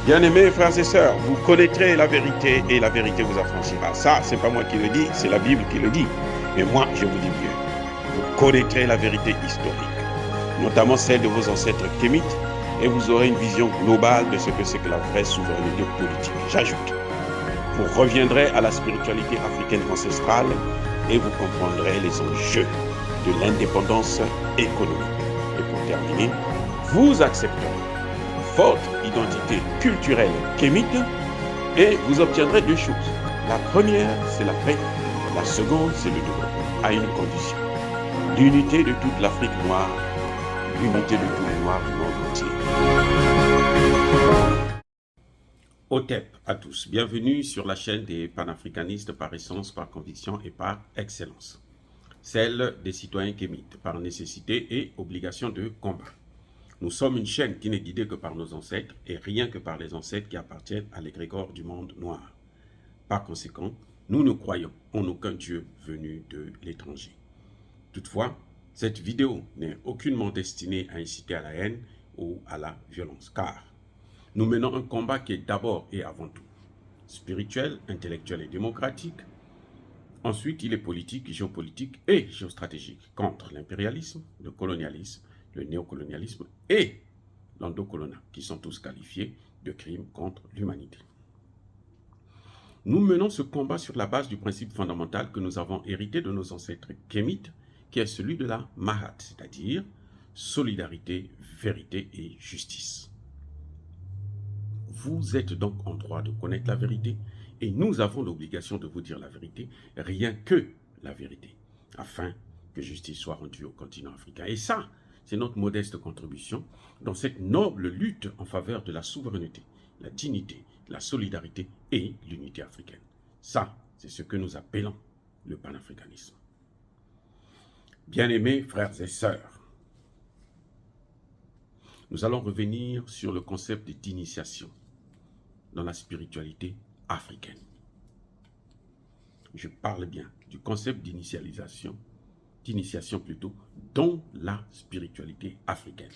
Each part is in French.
Bien-aimés frères et sœurs, vous connaîtrez la vérité et la vérité vous affranchira. Ça, c'est pas moi qui le dis, c'est la Bible qui le dit. Mais moi, je vous dis bien, vous connaîtrez la vérité historique, notamment celle de vos ancêtres kémites, et vous aurez une vision globale de ce que c'est que la vraie souveraineté politique. J'ajoute, vous reviendrez à la spiritualité africaine ancestrale et vous comprendrez les enjeux de l'indépendance économique. Et pour terminer, vous accepterez votre identité culturelle kémite et vous obtiendrez deux choses. La première, c'est la paix. La seconde, c'est le développement, à une condition. L'unité de toute l'Afrique noire, l'unité de tous les Noirs du monde entier. Otep à tous, bienvenue sur la chaîne des panafricanistes par essence, par conviction et par excellence. Celle des citoyens kémites, par nécessité et obligation de combat. Nous sommes une chaîne qui n'est guidée que par nos ancêtres et rien que par les ancêtres qui appartiennent à l'égrégore du monde noir. Par conséquent, nous ne croyons en aucun Dieu venu de l'étranger. Toutefois, cette vidéo n'est aucunement destinée à inciter à la haine ou à la violence, car nous menons un combat qui est d'abord et avant tout spirituel, intellectuel et démocratique. Ensuite, il est politique, géopolitique et géostratégique contre l'impérialisme, le colonialisme, le néocolonialisme et l'endocoloniat, qui sont tous qualifiés de crimes contre l'humanité. Nous menons ce combat sur la base du principe fondamental que nous avons hérité de nos ancêtres kémites, qui est celui de la Mahat, c'est-à-dire solidarité, vérité et justice. Vous êtes donc en droit de connaître la vérité et nous avons l'obligation de vous dire la vérité, rien que la vérité, afin que justice soit rendue au continent africain. Et ça, c'est notre modeste contribution dans cette noble lutte en faveur de la souveraineté, la dignité, la solidarité et l'unité africaine. Ça, c'est ce que nous appelons le panafricanisme. Bien-aimés frères et sœurs, nous allons revenir sur le concept d'initiation dans la spiritualité africaine. Je parle bien du concept d'initiation plutôt, dans la spiritualité africaine.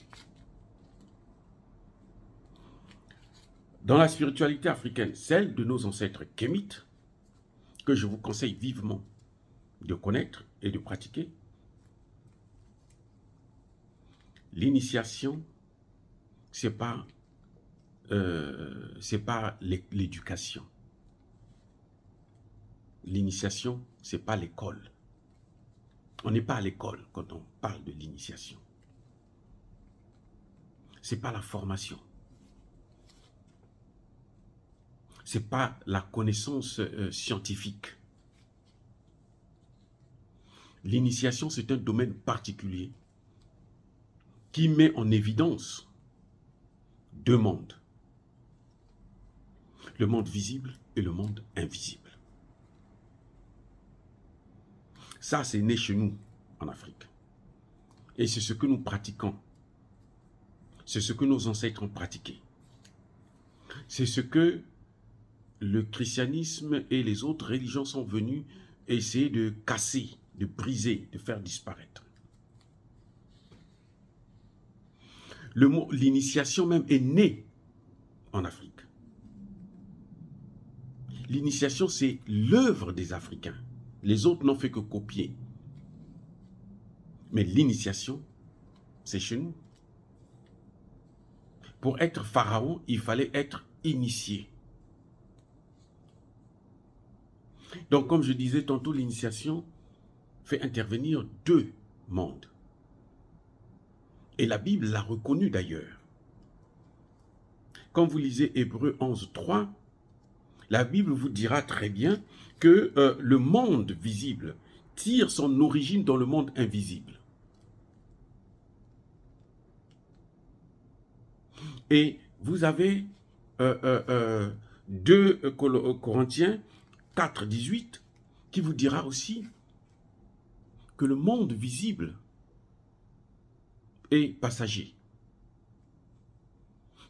Dans la spiritualité africaine, celle de nos ancêtres kémites, que je vous conseille vivement de connaître et de pratiquer, l'initiation, c'est pas l'éducation. L'initiation, c'est pas l'école. On n'est pas à l'école quand on parle de l'initiation. C'est pas la formation. C'est pas la connaissance scientifique. L'initiation, c'est un domaine particulier qui met en évidence deux mondes. Le monde visible et le monde invisible. Ça, c'est né chez nous, en Afrique. Et c'est ce que nous pratiquons. C'est ce que nos ancêtres ont pratiqué. C'est ce que le christianisme et les autres religions sont venus essayer de casser, de briser, de faire disparaître. L'initiation même est née en Afrique. L'initiation, c'est l'œuvre des Africains. Les autres n'ont fait que copier. Mais l'initiation, c'est chez nous. Pour être pharaon, il fallait être initié. Donc, comme je disais tantôt, l'initiation fait intervenir deux mondes. Et la Bible l'a reconnu d'ailleurs. Quand vous lisez Hébreux 11, 3, la Bible vous dira très bien que le monde visible tire son origine dans le monde invisible. Et vous avez 2 Corinthiens 4, 18 qui vous dira aussi que le monde visible est passager.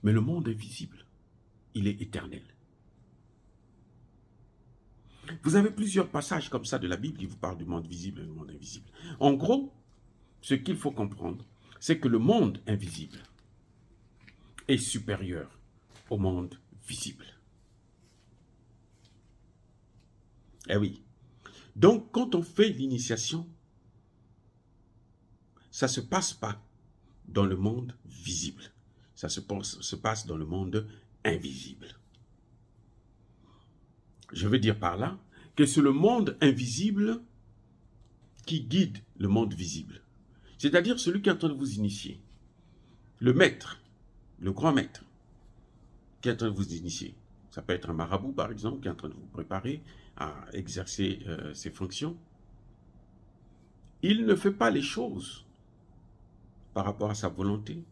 Mais le monde invisible, il est éternel. Vous avez plusieurs passages comme ça de la Bible qui vous parlent du monde visible et du monde invisible. En gros, ce qu'il faut comprendre, c'est que le monde invisible est supérieur au monde visible. Eh oui. Donc, quand on fait l'initiation, ça ne se passe pas dans le monde visible. Ça se passe dans le monde invisible. Je veux dire par là que c'est le monde invisible qui guide le monde visible. C'est-à-dire celui qui est en train de vous initier. Le maître, le grand maître, qui est en train de vous initier. Ça peut être un marabout, par exemple, qui est en train de vous préparer à exercer ses fonctions. Il ne fait pas les choses par rapport à sa volonté.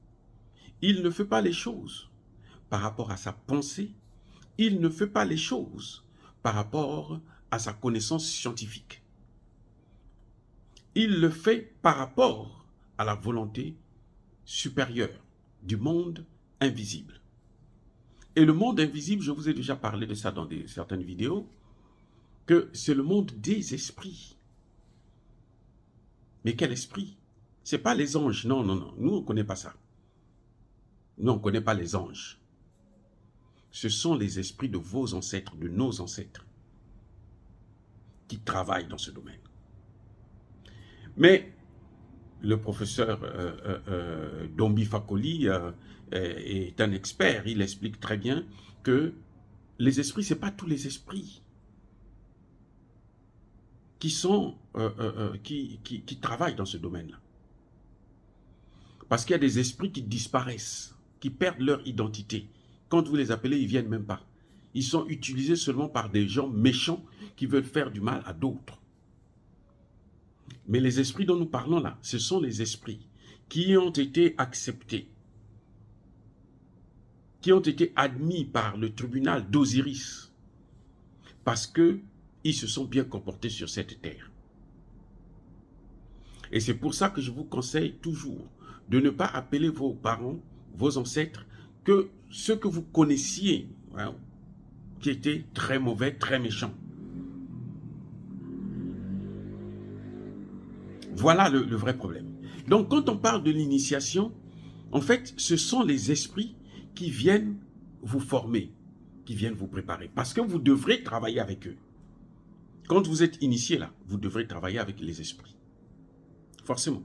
Il ne fait pas les choses par rapport à sa pensée. Il ne fait pas les choses par rapport à sa connaissance scientifique. Il le fait par rapport à la volonté supérieure du monde invisible. Et le monde invisible, je vous ai déjà parlé de ça dans certaines vidéos, que c'est le monde des esprits. Mais quel esprit? Ce n'est pas les anges, non, non, non, nous on ne connaît pas ça. Nous on ne connaît pas les anges. Ce sont les esprits de vos ancêtres, de nos ancêtres, qui travaillent dans ce domaine. Mais le professeur Dombi Fakoli est un expert, il explique très bien que les esprits, ce n'est pas tous les esprits qui travaillent dans ce domaine-là. Parce qu'il y a des esprits qui disparaissent, qui perdent leur identité. Quand vous les appelez, ils ne viennent même pas. Ils sont utilisés seulement par des gens méchants qui veulent faire du mal à d'autres. Mais les esprits dont nous parlons là, ce sont les esprits qui ont été acceptés, qui ont été admis par le tribunal d'Osiris, parce qu'ils se sont bien comportés sur cette terre. Et c'est pour ça que je vous conseille toujours de ne pas appeler vos parents, vos ancêtres, que ceux que vous connaissiez, hein, qui étaient très mauvais, très méchants. Voilà le vrai problème. Donc, quand on parle de l'initiation, en fait, ce sont les esprits qui viennent vous former, qui viennent vous préparer. Parce que vous devrez travailler avec eux. Quand vous êtes initié là, vous devrez travailler avec les esprits. Forcément.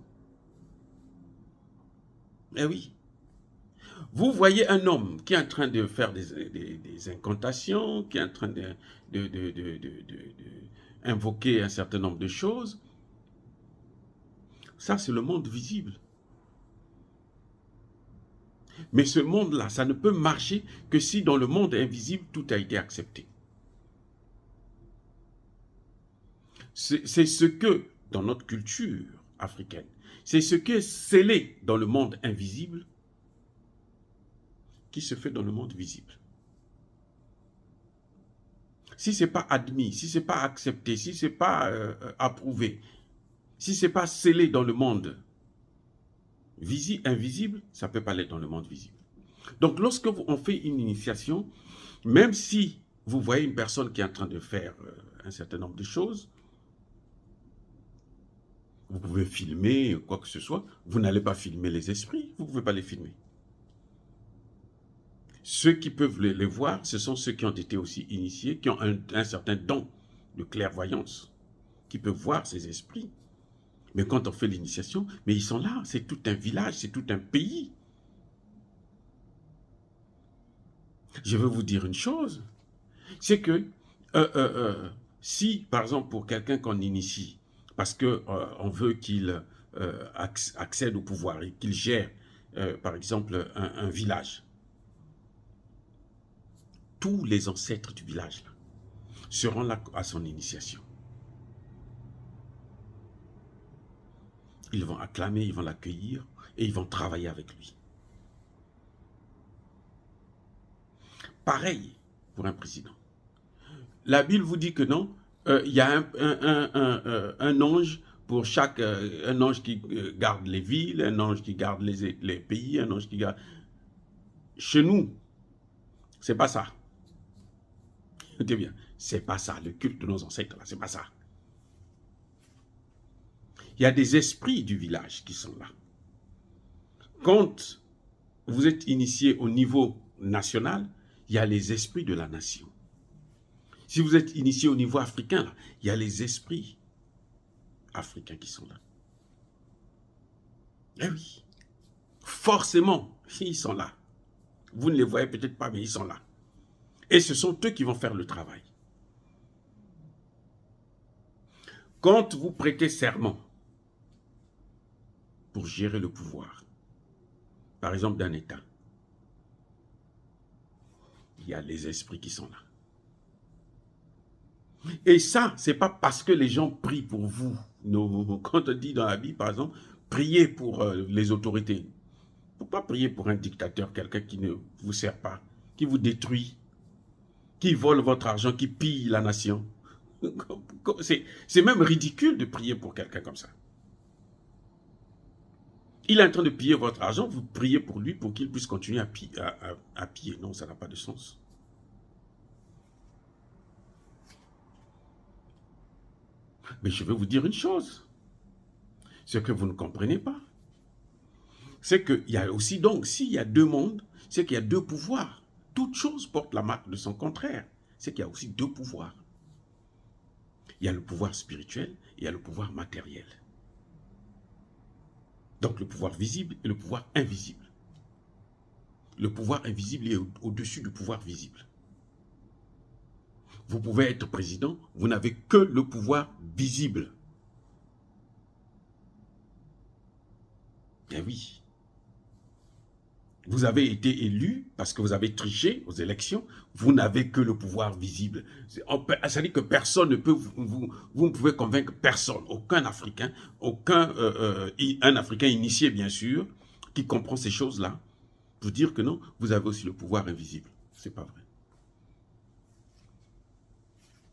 Eh oui. Vous voyez un homme qui est en train de faire des incantations, qui est en train invoquer un certain nombre de choses. Ça, c'est le monde visible. Mais ce monde-là, ça ne peut marcher que si dans le monde invisible, tout a été accepté. C'est ce que, dans notre culture africaine, c'est ce qui est scellé dans le monde invisible qui se fait dans le monde visible. Si ce n'est pas admis, si ce n'est pas accepté, si ce n'est pas approuvé, si ce n'est pas scellé dans le monde invisible, ça ne peut pas l'être dans le monde visible. Donc, lorsque on fait une initiation, même si vous voyez une personne qui est en train de faire un certain nombre de choses, vous pouvez filmer quoi que ce soit, vous n'allez pas filmer les esprits, vous ne pouvez pas les filmer. Ceux qui peuvent les voir, ce sont ceux qui ont été aussi initiés, qui ont un certain don de clairvoyance, qui peuvent voir ces esprits. Mais quand on fait l'initiation, mais ils sont là, c'est tout un village, c'est tout un pays. Je veux vous dire une chose, c'est que si, par exemple, pour quelqu'un qu'on initie, parce qu'on veut qu'il accède au pouvoir et qu'il gère, par exemple, un village, tous les ancêtres du village là, seront là à son initiation. Ils vont acclamer, ils vont l'accueillir et ils vont travailler avec lui. Pareil pour un président. La Bible vous dit que non, il y a un ange pour chaque... un ange qui garde les villes, un ange qui garde les pays, un ange qui garde... Chez nous, c'est pas ça. Écoutez bien, c'est pas ça. Le culte de nos ancêtres, c'est pas ça. Il y a des esprits du village qui sont là. Quand vous êtes initié au niveau national, il il y a les esprits de la nation. Si vous êtes initié au niveau africain, là, il y a les esprits africains qui sont là. Eh oui, forcément, ils sont là. Vous ne les voyez peut-être pas, mais ils sont là. Et ce sont eux qui vont faire le travail. Quand vous prêtez serment pour gérer le pouvoir, par exemple d'un État, il y a les esprits qui sont là. Et ça, ce n'est pas parce que les gens prient pour vous. Non, quand on dit dans la Bible, par exemple, priez pour les autorités. Il ne faut pas prier pour un dictateur, quelqu'un qui ne vous sert pas, qui vous détruit, qui vole votre argent, qui pille la nation. C'est même ridicule de prier pour quelqu'un comme ça. Il est en train de piller votre argent, vous priez pour lui pour qu'il puisse continuer à piller. Non, ça n'a pas de sens. Mais je vais vous dire une chose. Ce que vous ne comprenez pas, c'est qu'il y a aussi donc, s'il y a deux mondes, c'est qu'il y a deux pouvoirs. Toute chose porte la marque de son contraire. C'est qu'il y a aussi deux pouvoirs. Il y a le pouvoir spirituel et il y a le pouvoir matériel. Donc le pouvoir visible et le pouvoir invisible. Le pouvoir invisible est au-dessus du pouvoir visible. Vous pouvez être président, vous n'avez que le pouvoir visible. Eh oui. Vous avez été élu parce que vous avez triché aux élections, vous n'avez que le pouvoir visible. Ça dit que personne ne peut, vous ne pouvez convaincre personne, aucun Africain, un Africain initié bien sûr, qui comprend ces choses-là, pour dire que non, vous avez aussi le pouvoir invisible. Ce n'est pas vrai.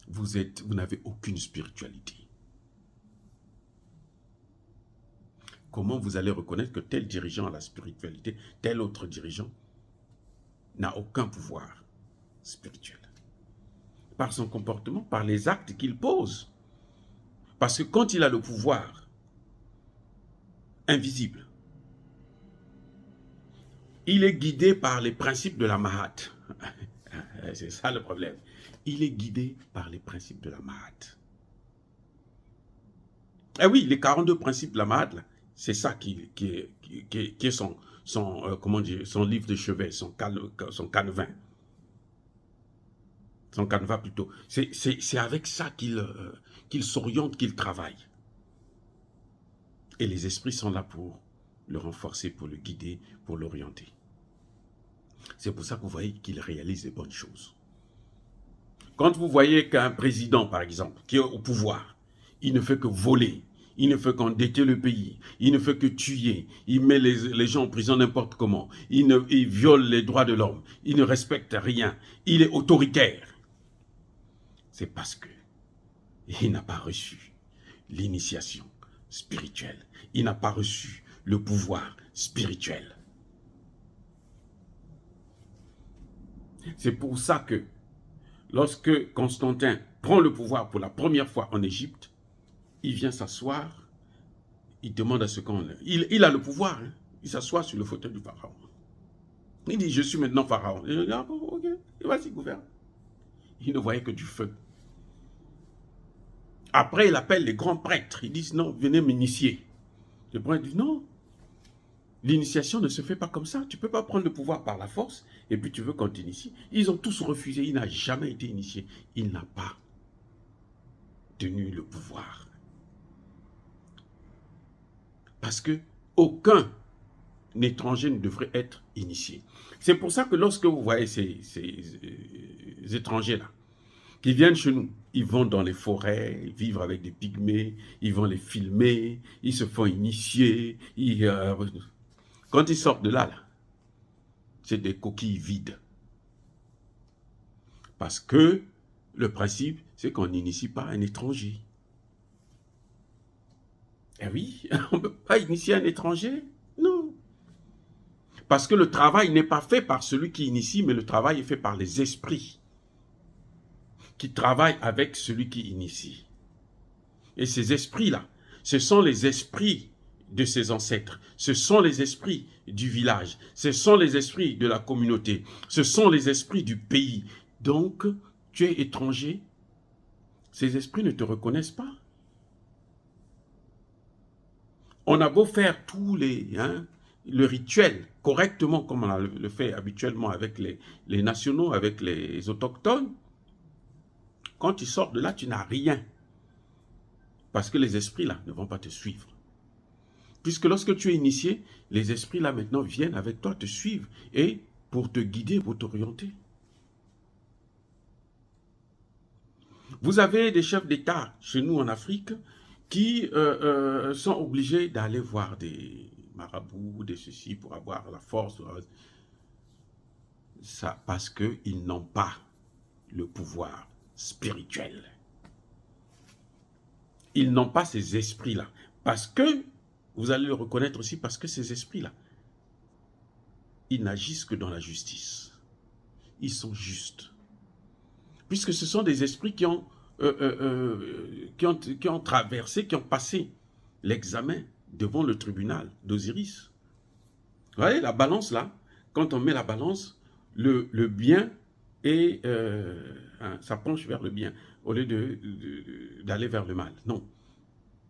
Vous n'avez aucune spiritualité. Comment vous allez reconnaître que tel dirigeant a la spiritualité, tel autre dirigeant n'a aucun pouvoir spirituel? Par son comportement, par les actes qu'il pose. Parce que quand il a le pouvoir invisible, il est guidé par les principes de la Mahat. C'est ça le problème. Il est guidé par les principes de la Mahat. Eh oui, les 42 principes de la Mahat, c'est ça qui est comment dire, son livre de chevet, son canevas. Son canevas plutôt. C'est avec ça qu'il s'oriente, qu'il travaille. Et les esprits sont là pour le renforcer, pour le guider, pour l'orienter. C'est pour ça que vous voyez qu'il réalise les bonnes choses. Quand vous voyez qu'un président, par exemple, qui est au pouvoir, il ne fait que voler, il ne fait qu'endetter le pays, il ne fait que tuer, il met les gens en prison n'importe comment, il viole les droits de l'homme, il ne respecte rien, il est autoritaire. C'est parce qu'il n'a pas reçu l'initiation spirituelle, il n'a pas reçu le pouvoir spirituel. C'est pour ça que lorsque Constantin prend le pouvoir pour la première fois en Égypte, il vient s'asseoir, il demande à ce qu'on... Il a le pouvoir, hein. Il s'assoit sur le fauteuil du pharaon. Il dit, je suis maintenant pharaon. Et il dit, ah bon, ok, vas-y, gouverne. Il ne voyait que du feu. Après, il appelle les grands prêtres. Ils disent, non, venez m'initier. Le prêtre dit, non, l'initiation ne se fait pas comme ça. Tu ne peux pas prendre le pouvoir par la force et puis tu veux qu'on t'initie. Ils ont tous refusé. Il n'a jamais été initié. Il n'a pas tenu le pouvoir. Parce que aucun étranger ne devrait être initié. C'est pour ça que lorsque vous voyez ces étrangers-là, qui viennent chez nous, ils vont dans les forêts, vivre avec des pygmées, ils vont les filmer, ils se font initier. Quand ils sortent de là, c'est des coquilles vides. Parce que le principe, c'est qu'on n'initie pas un étranger. Eh oui, on ne peut pas initier un étranger, non. Parce que le travail n'est pas fait par celui qui initie, mais le travail est fait par les esprits qui travaillent avec celui qui initie. Et ces esprits-là, ce sont les esprits de ses ancêtres. Ce sont les esprits du village. Ce sont les esprits de la communauté. Ce sont les esprits du pays. Donc, tu es étranger. Ces esprits ne te reconnaissent pas. On a beau faire tous le rituel correctement, comme on le fait habituellement avec les nationaux, avec les autochtones. Quand tu sors de là, tu n'as rien. Parce que les esprits là ne vont pas te suivre. Puisque lorsque tu es initié, les esprits là maintenant viennent avec toi, te suivent et pour te guider, pour t'orienter. Vous avez des chefs d'État chez nous en Afrique qui sont obligés d'aller voir des marabouts, des ceci pour avoir la force. Ça, parce qu'ils n'ont pas le pouvoir spirituel. Ils n'ont pas ces esprits-là. Parce que, vous allez le reconnaître aussi, parce que ces esprits-là, ils n'agissent que dans la justice. Ils sont justes. Puisque ce sont des esprits qui ont traversé, qui ont passé l'examen devant le tribunal d'Osiris. Vous voyez, la balance là, quand on met la balance, le bien et ça penche vers le bien au lieu d'aller vers le mal. Non.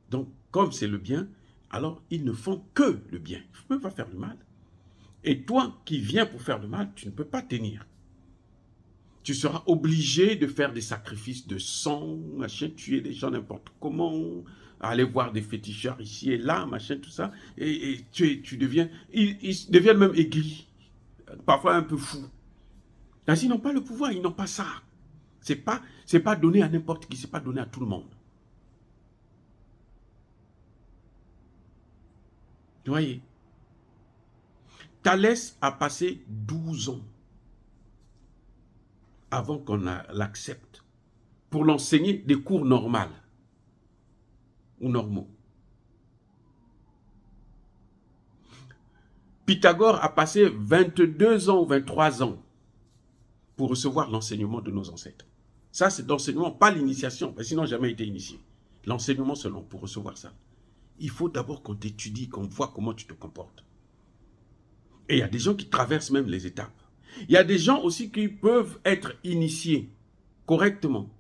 Donc, comme c'est le bien, alors ils ne font que le bien. Ils ne peuvent pas faire le mal. Et toi qui viens pour faire le mal, tu ne peux pas tenir. Tu seras obligé de faire des sacrifices de sang, machin, tuer des gens n'importe comment, aller voir des féticheurs ici et là, machin, tout ça. Et tu deviens... Ils deviennent même aigris, parfois un peu fous. Parce qu'ils n'ont pas le pouvoir, ils n'ont pas ça. C'est pas donné à n'importe qui, c'est pas donné à tout le monde. Vous voyez, Thalès a passé 12 ans avant qu'on l'accepte pour l'enseigner des cours normaux ou normaux. Pythagore a passé 22 ans ou 23 ans pour recevoir l'enseignement de nos ancêtres. Ça, c'est l'enseignement, pas l'initiation, parce qu'ils n'ont jamais été initiés. L'enseignement seulement, pour recevoir ça. Il faut d'abord qu'on t'étudie, qu'on voit comment tu te comportes. Et il y a des gens qui traversent même les étapes. Il y a des gens aussi qui peuvent être initiés correctement,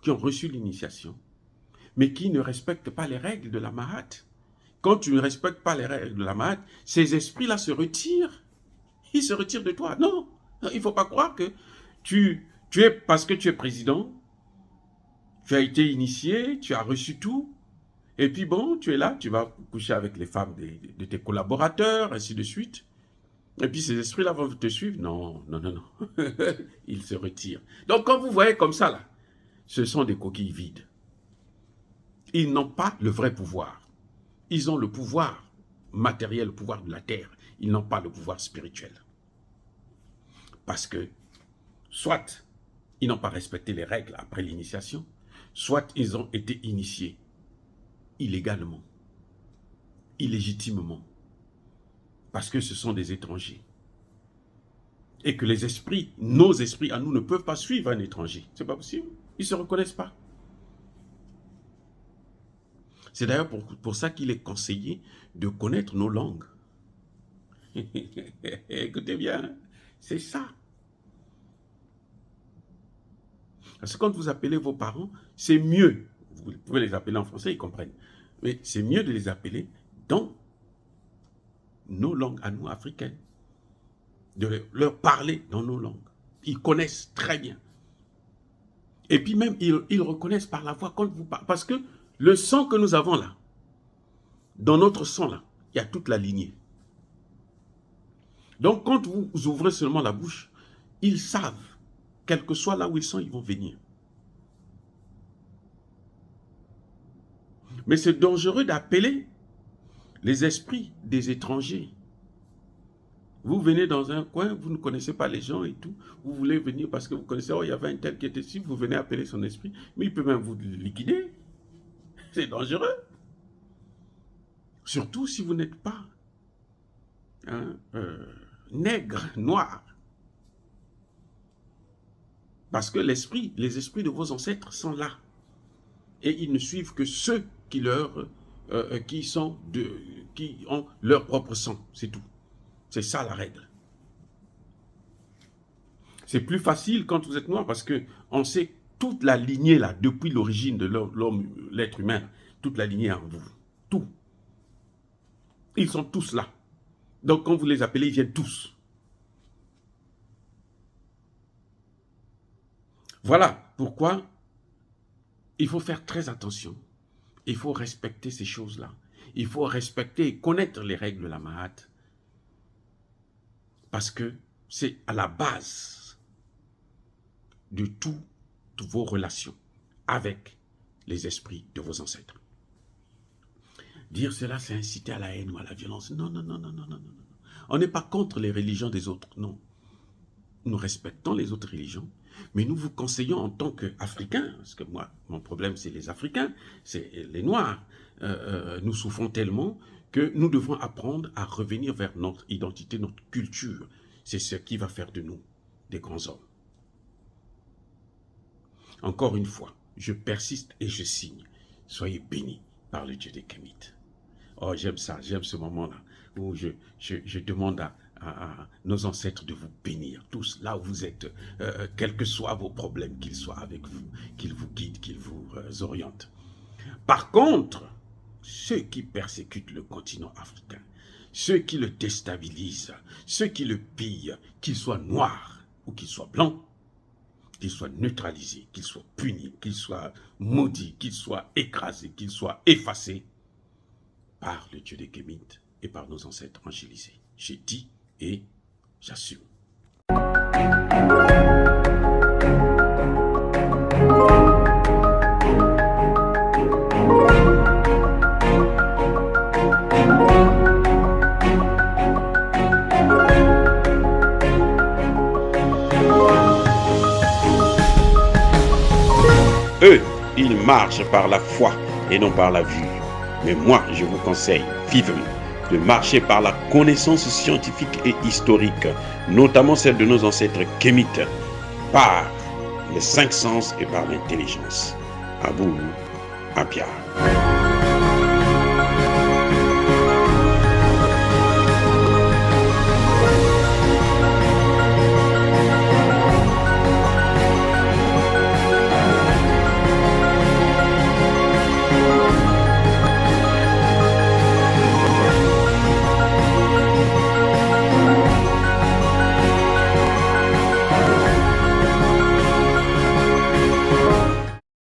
qui ont reçu l'initiation, mais qui ne respectent pas les règles de la Mahat. Quand tu ne respectes pas les règles de la Mahat, ces esprits-là se retirent. Ils se retirent de toi. Non, il ne faut pas croire que tu es, parce que tu es président, tu as été initié, tu as reçu tout, et puis bon, tu es là, tu vas coucher avec les femmes de tes collaborateurs, ainsi de suite. Et puis ces esprits-là vont te suivre. Non, non, non, non. Ils se retirent. Donc quand vous voyez comme ça, là, ce sont des coquilles vides. Ils n'ont pas le vrai pouvoir. Ils ont le pouvoir matériel, le pouvoir de la terre. Ils n'ont pas le pouvoir spirituel. Parce que, soit ils n'ont pas respecté les règles après l'initiation, soit ils ont été initiés illégalement, illégitimement, parce que ce sont des étrangers. Et que les esprits, nos esprits à nous, ne peuvent pas suivre un étranger. C'est pas possible. Ils ne se reconnaissent pas. C'est d'ailleurs pour ça qu'il est conseillé de connaître nos langues. Écoutez bien, c'est ça. Parce que quand vous appelez vos parents, c'est mieux. Vous pouvez les appeler en français, ils comprennent. Mais c'est mieux de les appeler dans nos langues à nous, africaines. De leur parler dans nos langues. Ils connaissent très bien. Et puis même, ils reconnaissent par la voix quand vous parlez. Parce que le sang que nous avons là, dans notre sang là, il y a toute la lignée. Donc quand vous ouvrez seulement la bouche, ils savent, quel que soit là où ils sont, ils vont venir. Mais c'est dangereux d'appeler les esprits des étrangers. Vous venez dans un coin, vous ne connaissez pas les gens et tout, vous voulez venir parce que vous connaissez, oh, il y avait un tel qui était ici, vous venez appeler son esprit, mais il peut même vous liquider. C'est dangereux. Surtout si vous n'êtes pas nègre, noir. Parce que les esprits de vos ancêtres sont là. Et ils ne suivent que ceux qui leur qui ont leur propre sang, c'est tout. C'est ça la règle. C'est plus facile quand vous êtes noir parce qu'on sait toute la lignée là, depuis l'origine de l'être humain, toute la lignée en vous, tout. Ils sont tous là. Donc quand vous les appelez, ils viennent tous. Voilà pourquoi il faut faire très attention. Il faut respecter ces choses-là. Il faut respecter et connaître les règles de la Mahat. Parce que c'est à la base de toutes vos relations avec les esprits de vos ancêtres. Dire cela, c'est inciter à la haine ou à la violence. Non, non, non, non, non, non, non. On n'est pas contre les religions des autres, non. Nous respectons les autres religions, mais nous vous conseillons en tant qu'Africains, parce que moi, mon problème, c'est les Africains, c'est les Noirs. Nous souffrons tellement que nous devons apprendre à revenir vers notre identité, notre culture. C'est ce qui va faire de nous des grands hommes. Encore une fois, je persiste et je signe. Soyez bénis par le Dieu des Kémites. Oh, j'aime ça, j'aime ce moment-là où je demande à nos ancêtres de vous bénir, tous là où vous êtes, quels que soient vos problèmes, qu'ils soient avec vous, qu'ils vous guident, qu'ils vous orientent. Par contre, ceux qui persécutent le continent africain, ceux qui le déstabilisent, ceux qui le pillent, qu'ils soient noirs ou qu'ils soient blancs, qu'ils soient neutralisés, qu'ils soient punis, qu'ils soient maudits, qu'ils soient écrasés, qu'ils soient effacés par le Dieu des Kémites et par nos ancêtres angélisés. J'ai dit et j'assume. Eux, ils marchent par la foi et non par la vue. Mais moi, je vous conseille vivement de marcher par la connaissance scientifique et historique, notamment celle de nos ancêtres kémites, par les 5 sens et par l'intelligence. Abou Abia.